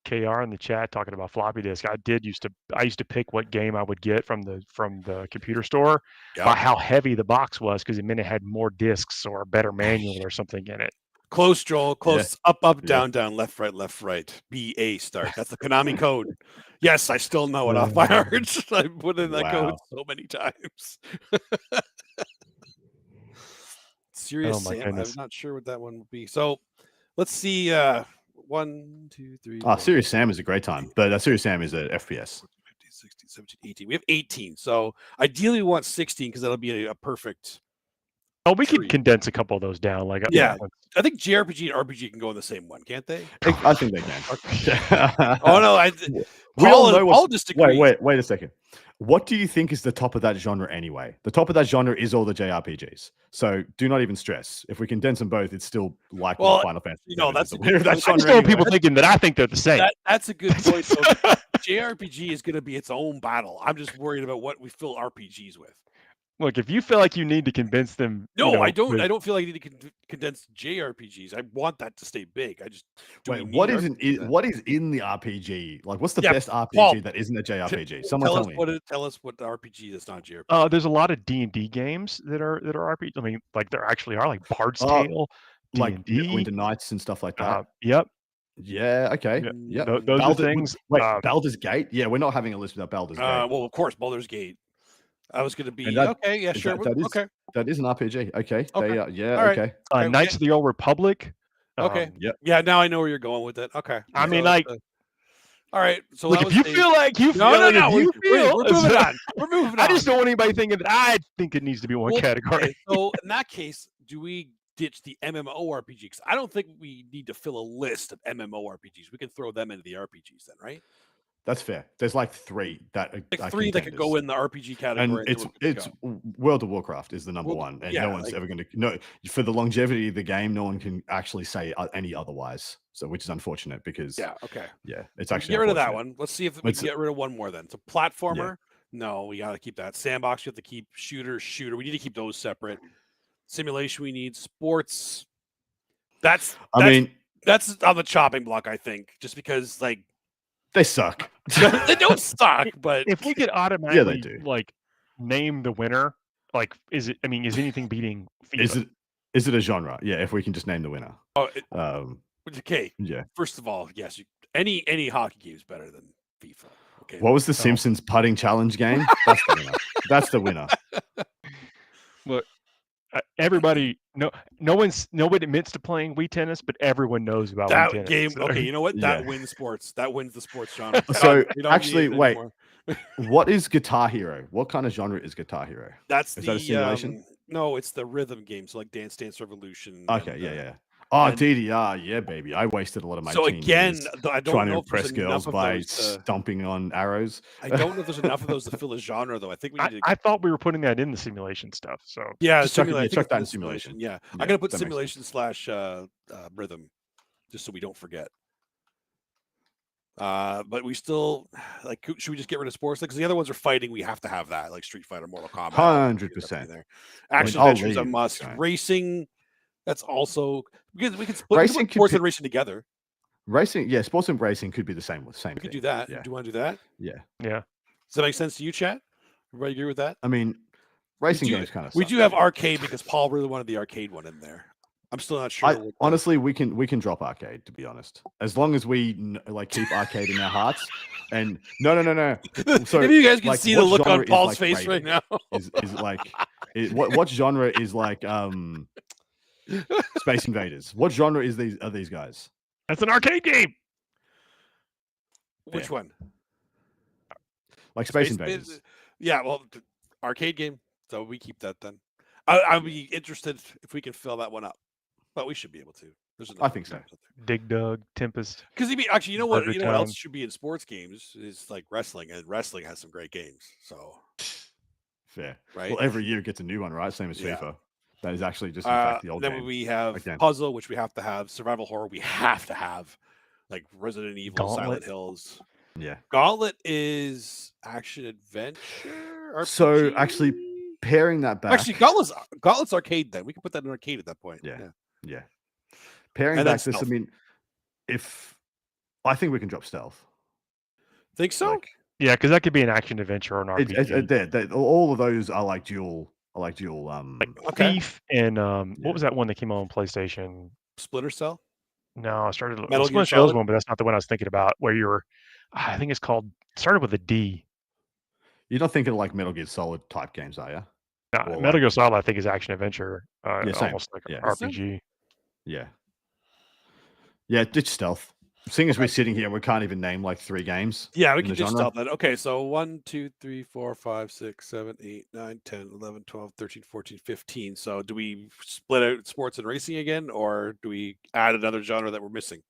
KR in the chat talking about floppy disk. I used to pick what game I would get from the computer store by how heavy the box was, because it meant it had more discs or a better manual or something in it. Close, Joel. Close. Up, down, left, right. BA start. That's the Konami code. Yes, I still know it off by heart. I put in that code so many times. Serious Sam. I'm not sure what that one would be. So let's see. 1, 2, 3. Serious Sam is a great time, but Serious Sam is a FPS. 15, 16, 17, 18. We have 18. So ideally we want 16 because that'll be a perfect. Oh, we could condense a couple of those down. I think JRPG and RPG can go in the same one, can't they? I think they can. Oh no, we all know all disagree. Wait a second. What do you think is the top of that genre anyway? The top of that genre is all the JRPGs. So do not even stress. If we condense them both, it's still likely Final Fantasy. That's I just don't people thinking that I think they're the same. That's a good point. So JRPG is going to be its own battle. I'm just worried about what we fill RPGs with. Look, if you feel like you need to convince them, I don't. I don't feel like you need to condense JRPGs. I want that to stay big. I just what is in the RPG? Like, what's the best RPG that isn't a JRPG? Someone tell me. Tell us what the RPG that's not JRPG. There's a lot of D&D games that are RPG. I mean, there actually are Bard's Tale, like Winter Nights and stuff like that. Yep. Yeah. Okay. Yeah. Those are things. Baldur's Gate. Yeah, we're not having a list without Baldur's Gate. Well, of course, Baldur's Gate. I was going to be sure. That is an RPG. Okay. Okay. Knights of the Old Republic. Okay. Yeah. Now I know where you're going with it. Okay. I mean, all right. So if you feel like you feel, we're moving on. We're moving on. I just don't want anybody thinking that I think it needs to be one category. Okay. So in that case, do we ditch the MMORPG? Because I don't think we need to fill a list of MMORPGs. We can throw them into the RPGs then, right? That's fair. There's like 3 that are, Like are 3 that could go contenders. in the RPG category. And it's World of Warcraft is the number one, and no one's ever going to for the longevity of the game. No one can actually say any otherwise. So, which is unfortunate because it's actually get rid of that one. Let's see if we can get rid of one more. Then it's a platformer. Yeah. No, we got to keep that. Sandbox, we have to keep. Shooter. We need to keep those separate. Simulation, we need. Sports. That's on the chopping block, I think, just because like they suck. They don't suck, but if we could automatically like name the winner, like is anything beating FIFA? Is it a genre? Yeah, if we can just name the winner. Okay. Yeah. First of all, yes, any hockey game is better than FIFA. Okay. What was the Simpsons putting challenge game? That's the winner. That's the winner. Look, everybody, nobody admits to playing Wii tennis, but everyone knows about that Wii tennis. game. Okay, you know what? That wins sports. That wins the sports genre. So actually, wait. What is Guitar Hero? What kind of genre is Guitar Hero? Is that a simulation? No, it's the rhythm game. So like Dance Dance Revolution. Okay, yeah. Oh, DDR, yeah, baby. I wasted a lot of my I don't trying know to impress girls by stomping on arrows. I don't know if there's enough of those to fill a genre, though. I think I thought we were putting that in the simulation stuff. So yeah, chuck that in simulation. Yeah, I'm gonna put simulation / rhythm, just so we don't forget. But we still should we just get rid of sports? Because the other ones are fighting. We have to have that, like Street Fighter, Mortal Kombat. 100%. Action adventures a must. Racing. That's also because we can split sports and racing together. Racing, yeah, sports and racing could be the same. We could do that. Yeah. Do you want to do that? Yeah. Does that make sense to you, chat? Everybody agree with that? I mean, racing games kind of. We do have arcade because Paul really wanted the arcade one in there. I'm still not sure. Honestly, we can drop arcade, to be honest, as long as we keep arcade in our hearts. And no. So if you guys can see the look on Paul's face right now, what genre is like Space Invaders? What genre are these guys? That's an arcade game. Which one? Like Space Invaders. Yeah, well, arcade game. So we keep that then. I'd be interested if we can fill that one up, but we should be able to. I think so. Dig Dug, Tempest. Because actually, you know what else should be in sports games is like wrestling, and wrestling has some great games. So fair, right? Well, every year it gets a new one, right? Same as FIFA. That is actually just in fact the old game. Then we have puzzle, which we have to have. Survival horror, we have to have. Like Resident Evil, Gauntlet. Silent Hills. Yeah. Gauntlet is action adventure. RPG? So actually pairing that back. Actually, Gauntlet's arcade then. We can put that in arcade at that point. Yeah. Pairing back this, I mean, I think we can drop stealth. Think so? Yeah, because that could be an action adventure or an RPG. All of those are like dual. Thief and what was that one that came on PlayStation? Splinter Cell? No, I started Metal Splinter Cell's one, but that's not the one I was thinking about. Where you're, I think it's called started with a D. You're not thinking like Metal Gear Solid type games, are you? No, Metal Gear Solid I think is action adventure, almost like an RPG. Yeah, ditch stealth. Seeing as we're sitting here, we can't even name like 3 games. Yeah, we can just stop that. Okay, so 1, 2, 3, 4, 5, 6, 7, 8, 9, 10, 11, 12, 13, 14, 15. So do we split out sports and racing again, or do we add another genre that we're missing?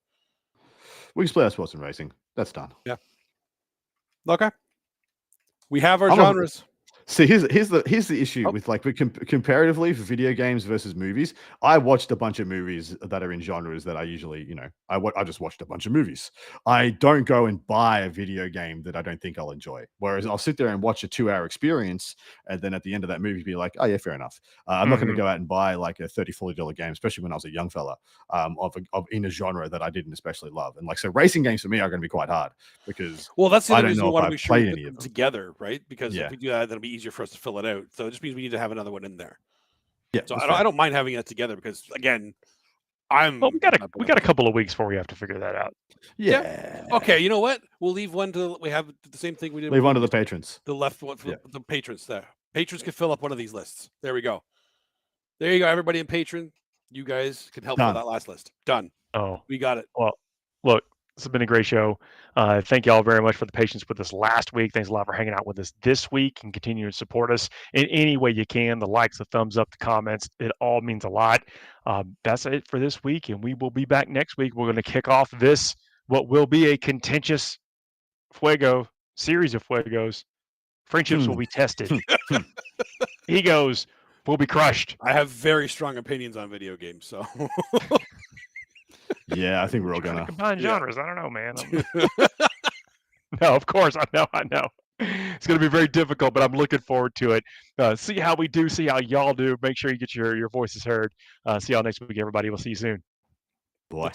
We can split out sports and racing. That's done. Yeah. Okay. We have our genres. See, here's the issue with comparatively for video games versus movies. I watched a bunch of movies that are in genres that I usually, I just watched a bunch of movies. I don't go and buy a video game that I don't think I'll enjoy. Whereas I'll sit there and watch a 2-hour experience, and then at the end of that movie, be like, oh yeah, fair enough. I'm not going to go out and buy like a $30, $40 game, especially when I was a young fella, in a genre that I didn't especially love. And so racing games for me are going to be quite hard because that's the I other don't reason know we want if to I've make sure we played put any of them them together, right? Because if we do that, that'll be easier for us to fill it out. So it just means we need to have another one in there. Yeah. So I don't mind having that together because again, we got a couple of weeks before we have to figure that out. Yeah. Okay. You know what? We'll leave one to we have the same thing we did. Leave one to the patrons. The left one for the patrons there. Patrons can fill up one of these lists. There we go. There you go. Everybody in patron, you guys can help fill that last list. Done. Oh, we got it. Well, look. This has been a great show. Thank you all very much for the patience with us last week. Thanks a lot for hanging out with us this week and continuing to support us in any way you can. The likes, the thumbs up, the comments, it all means a lot. That's it for this week, and we will be back next week. We're going to kick off what will be a contentious Fuego, series of Fuegos, friendships will be tested. He goes, we'll be crushed. I have very strong opinions on video games, so Yeah, I think we're all Trying to gonna. combine genres. I don't know, man. No, of course, I know. It's going to be very difficult, but I'm looking forward to it. See how we do, see how y'all do. Make sure you get your voices heard. See y'all next week, everybody. We'll see you soon. Boy.